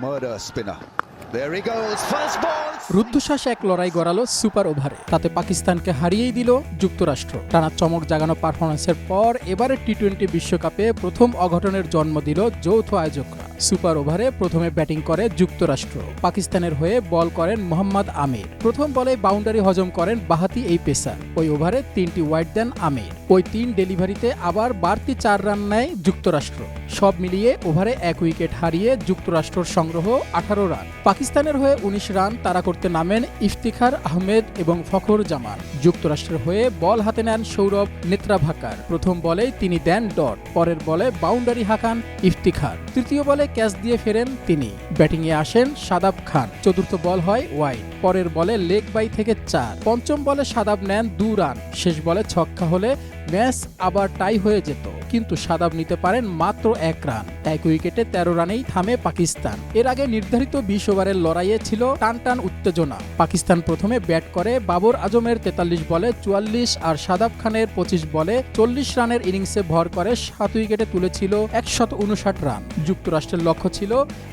Murder spinner. There he goes. First ball. রুদ্ধশ্বাস এক লড়াই গড়ালো super ওভারে। তাতে পাকিস্তানকে হারিয়েই দিল যুক্তরাষ্ট্র। টানা চমক জাগানো পারফরম্যান্সের পর এবারে টি-20 বিশ্বকাপে প্রথম অঘটনের জন্ম দিল যৌথ আয়োজকরা। সুপার ওভারে প্রথমে ব্যাটিং করে যুক্তরাষ্ট্র। পাকিস্তানের হয়ে বল করেন মোহাম্মদ আমির। প্রথম বলে বাউন্ডারি হজম করেন বাঁহাতি এই পেসার। ওই ওভারে 3টি ওয়াইড দেন আমির। ওই 3 ডেলিভারিতে আবার বাড়তি 4 রান নেয় যুক্তরাষ্ট্র। সব মিলিয়ে ওভারে 1 উইকেট হারিয়ে যুক্তরাষ্ট্রর সংগ্রহ 18 রান। পাকিস্তানের হয়ে 19 রান তাড়া করতে নামেন ইফতিখার আহমেদ এবং ফখর জামান। যুক্তরাষ্ট্রের হয়ে বল হাতে নেন সৌরভ নেত্রাভাকার। প্রথম বলেই তিনি দেন ডট। পরের বলে বাউন্ডারি হাঁকান ইফতিখার। তৃতীয় বলে ক্যাচ দিয়ে ফেরেন তিনি। ব্যাটিংয়ে আসেন শাদাব খান। চতুর্থ বল হয় ওয়াইড। পরের বলে লেগ বাই থেকে 4। পঞ্চম বলে শাদাব নেন 2 রান। শেষ বলে ছক্কা হলে ম্যাচ আবার টাই হয়ে যেত, কিন্তু শাদাব নিতে পারেন মাত্র 1 রান। 1 উইকেটে 13 রানেই থামে পাকিস্তান। এর আগে নির্ধারিত 20 ওভারের লড়াইয়ে ছিল টানটান উত্তেজনা। পাকিস্তান প্রথমে ব্যাট করে বাবর আজমের 43 বলে 44 আর শাদাব খানের 25 বলে 40 রানের ইনিংসে ভর করে 7 উইকেটে তুলেছিল 159 রান। যুক্তরাষ্ট্রের লক্ষ্য ছিল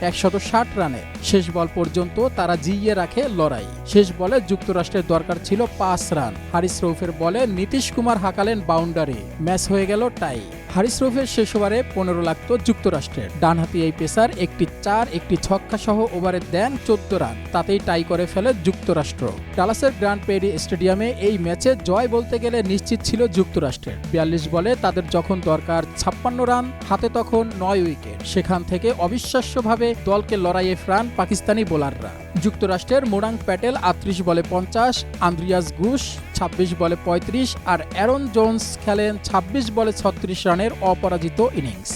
160 রানের। শেষ বল পর্যন্ত তারা জিইয়ে রাখে লড়াই। শেষ বলে যুক্তরাষ্ট্রের দরকার ছিল 5 রান। হারিস রৌফের বলে নীতিশ কুমার হাঁকালেন বাউন্ডারি। ম্যাচ হয়ে গেল টাই। হারিস রৌফের শেষ ওভারে 15 লাগত যুক্তরাষ্ট্রের। ডানহাতি এই পেসার একটি 4 একটি ছক্কা সহ ওভারে দেন 14 রান। তাতেই টাই করে ফেলে যুক্তরাষ্ট্র। ডালাসের গ্র্যান্ড প্রেরি স্টেডিয়ামে এই ম্যাচে জয় বলতে গেলে নিশ্চিত ছিল যুক্তরাষ্ট্রের। 42 বলে তাদের যখন দরকার 56 রান, হাতে তখন 9 উইকেট। সেখান থেকে অবিশ্বাস্যভাবে দলকে লড়াইয়ে ফেরান পাকিস্তানি বোলাররা। যুক্তরাষ্ট্রের মোরাং প্যাটেল 38 বলে 50, আন্দ্রিয়াস ঘুষ 26 বলে 35 আর অ্যারন জোন্স খেলেন 26 বলে 36 রানের অপরাজিত ইনিংস।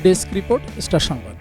ডেস্ক রিপোর্ট, স্টার সংবাদ।